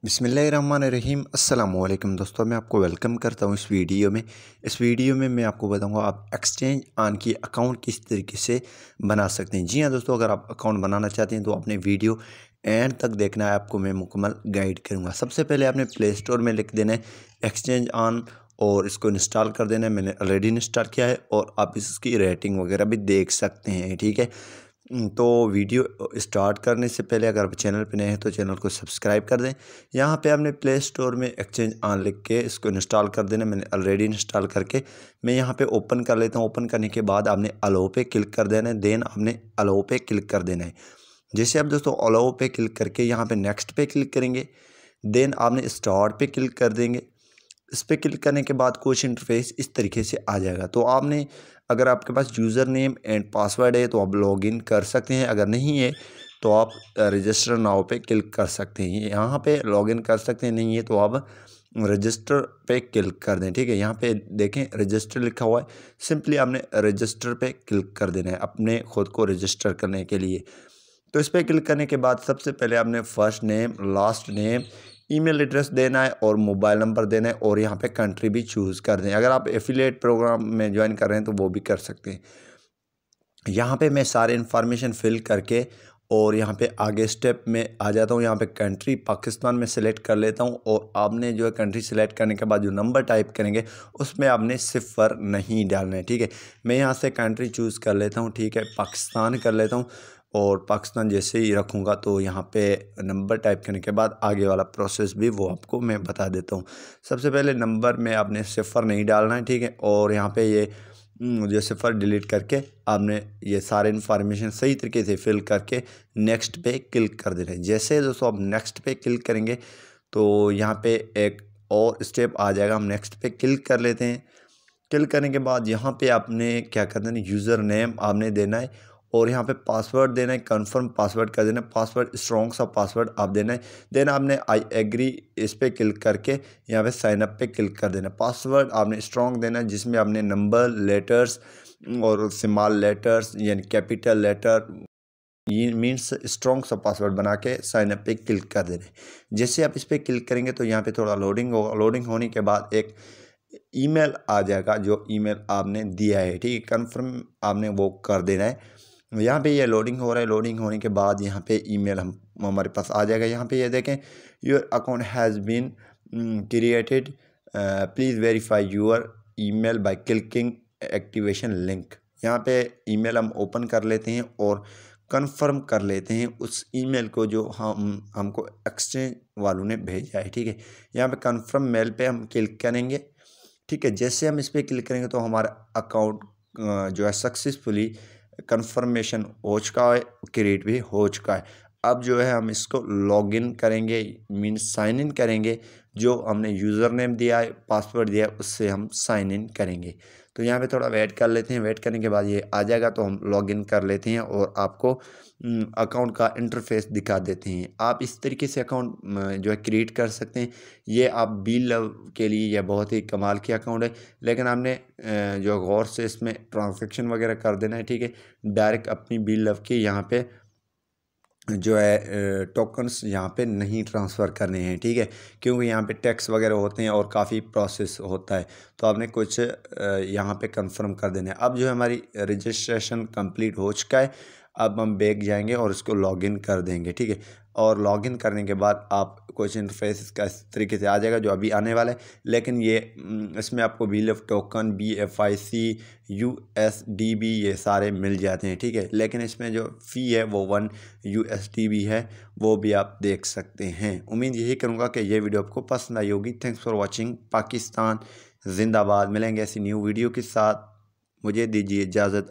बिस्मिल्लाहिर्रहमानिर्रहीम अस्सलामुअलैकुम दोस्तों, मैं आपको वेलकम करता हूँ इस वीडियो में मैं आपको बताऊँगा आप एक्सचेंज ऑन की अकाउंट किस तरीके से बना सकते हैं। जी हाँ दोस्तों, अगर आप अकाउंट बनाना चाहते हैं तो अपने वीडियो एंड तक देखना है, आपको मैं मुकम्मल गाइड करूँगा। सबसे पहले आपने प्ले स्टोर में लिख देना है एक्सचेंज ऑन और इसको इंस्टॉल कर देना है। मैंने ऑलरेडी इंस्टॉल किया है और आप इसकी रेटिंग वगैरह भी देख सकते हैं, ठीक है। तो वीडियो स्टार्ट करने से पहले अगर आप चैनल पे नए हैं तो चैनल को सब्सक्राइब कर दें। यहाँ पे आपने प्ले स्टोर में एक्सचेंज ऑन लिख के इसको इंस्टॉल कर देना। मैंने ऑलरेडी इंस्टॉल करके मैं यहाँ पे ओपन कर लेता हूँ। ओपन करने के बाद आपने अलाउ पे क्लिक कर देना है, देन आपने अलाउ पे क्लिक कर देना है। जैसे आप दोस्तों अलाउ पे क्लिक करके यहाँ पे नेक्स्ट पे क्लिक करेंगे, देन आपने स्टार्ट पे क्लिक कर देंगे। इस पर क्लिक करने के बाद कुछ इंटरफेस इस तरीके से आ जाएगा। तो आपने अगर आपके पास यूज़र नेम एंड पासवर्ड है तो आप लॉगिन कर सकते हैं, अगर नहीं है तो आप रजिस्टर नाउ पे क्लिक कर सकते हैं। यहाँ पे लॉगिन कर सकते हैं, नहीं है तो आप रजिस्टर पे क्लिक कर दें, ठीक है। यहाँ पे देखें रजिस्टर लिखा हुआ है, सिंपली आपने रजिस्टर पे क्लिक कर देना है अपने ख़ुद को रजिस्टर करने के लिए। तो इस पर क्लिक करने के बाद सबसे पहले आपने first name, last name, email address देना है और मोबाइल नंबर देना है और यहाँ पे कंट्री भी चूज़ कर दें। अगर आप एफिलिएट प्रोग्राम में ज्वाइन कर रहे हैं तो वो भी कर सकते हैं। यहाँ पे मैं सारे इन्फॉर्मेशन फिल करके और यहाँ पे आगे स्टेप में आ जाता हूँ। यहाँ पे कंट्री पाकिस्तान में सेलेक्ट कर लेता हूँ और आपने जो है कंट्री सेलेक्ट करने के बाद जो नंबर टाइप करेंगे उसमें आपने सिफर नहीं डालना है, ठीक है। मैं यहाँ से कंट्री चूज़ कर लेता हूँ, ठीक है, पाकिस्तान कर लेता हूँ और पाकिस्तान जैसे ही रखूँगा तो यहाँ पे नंबर टाइप करने के बाद आगे वाला प्रोसेस भी वो आपको मैं बता देता हूँ। सबसे पहले नंबर में आपने सिफर नहीं डालना है, ठीक है, और यहाँ पे ये जो सिफर डिलीट करके आपने ये सारे इन्फॉर्मेशन सही तरीके से फिल करके नेक्स्ट पे क्लिक कर देना है। जैसे दोस्तों आप नेक्स्ट पे क्लिक करेंगे तो यहाँ पे एक और स्टेप आ जाएगा, हम नेक्स्ट पे क्लिक कर लेते हैं। क्लिक करने के बाद यहाँ पे आपने क्या करना है, यूज़र नेम आपने देना है और यहाँ पे पासवर्ड देना है, कंफर्म पासवर्ड कर देना है। पासवर्ड स्ट्रॉन्ग सा पासवर्ड आप देना है। देन आपने आई एग्री इस पर क्लिक करके यहाँ पे साइन अप पे क्लिक कर देना है। पासवर्ड आपने स्ट्रॉन्ग देना है जिसमें आपने नंबर, लेटर्स और स्मॉल लेटर्स यानी कैपिटल लेटर, ये मीन्स स्ट्रॉन्ग सा पासवर्ड बना के साइन अप पे क्लिक कर देना है। जैसे आप इस पर क्लिक करेंगे तो यहाँ पे थोड़ा लोडिंग होगा। लोडिंग होने के बाद एक ईमेल आ जाएगा, जो ईमेल आपने दिया है, ठीक है, कन्फर्म आपने वो कर देना है। यहाँ पे ये लोडिंग हो रहा है। लोडिंग होने के बाद यहाँ पे ईमेल हम हमारे पास आ जाएगा। यहाँ पे ये देखें your account has been created, please verify your email by clicking activation link. यहाँ पे ईमेल हम ओपन कर लेते हैं और कंफर्म कर लेते हैं उस ईमेल को जो हमको एक्सचेंज वालों ने भेजा है, ठीक है। यहाँ पे कंफर्म मेल पे हम क्लिक करेंगे, ठीक है। जैसे हम इस पर क्लिक करेंगे तो हमारा अकाउंट जो है सक्सेसफुली कंफर्मेशन हो चुका है, क्रिएट भी हो चुका है। अब जो है हम इसको लॉगिन करेंगे, मीन्स साइन इन करेंगे। जो हमने यूज़र नेम दिया है, पासवर्ड दिया है, उससे हम साइन इन करेंगे। तो यहाँ पे थोड़ा वेट कर लेते हैं। वेट करने के बाद ये आ जाएगा तो हम लॉगिन कर लेते हैं और आपको अकाउंट का इंटरफेस दिखा देते हैं। आप इस तरीके से अकाउंट जो है क्रिएट कर सकते हैं। ये आप बी लव के लिए यह बहुत ही कमाल की अकाउंट है, लेकिन आपने जो गौर से इसमें ट्रांजैक्शन वगैरह कर देना है, ठीक है। डायरेक्ट अपनी बी लव के यहाँ पे जो है टोकन्स यहाँ पे नहीं ट्रांसफ़र करने हैं, ठीक है, क्योंकि यहाँ पे टैक्स वगैरह होते हैं और काफ़ी प्रोसेस होता है। तो आपने कुछ यहाँ पे कंफर्म कर देना है। अब जो है हमारी रजिस्ट्रेशन कंप्लीट हो चुका है। अब हम बैक जाएंगे और इसको लॉगिन कर देंगे, ठीक है। और लॉगिन करने के बाद आप कुछ इंटरफेस इसका इस तरीके से आ जाएगा जो अभी आने वाला है। लेकिन ये इसमें आपको BLF टोकन, BFIC, USDB ये सारे मिल जाते हैं, ठीक है। लेकिन इसमें जो फ़ी है वो 1 USDB है, वो भी आप देख सकते हैं। उम्मीद यही करूँगा कि ये वीडियो आपको पसंद आई होगी। Thanks for watching. पाकिस्तान जिंदाबाद। मिलेंगे ऐसी न्यू वीडियो के साथ। मुझे दीजिए इजाज़त।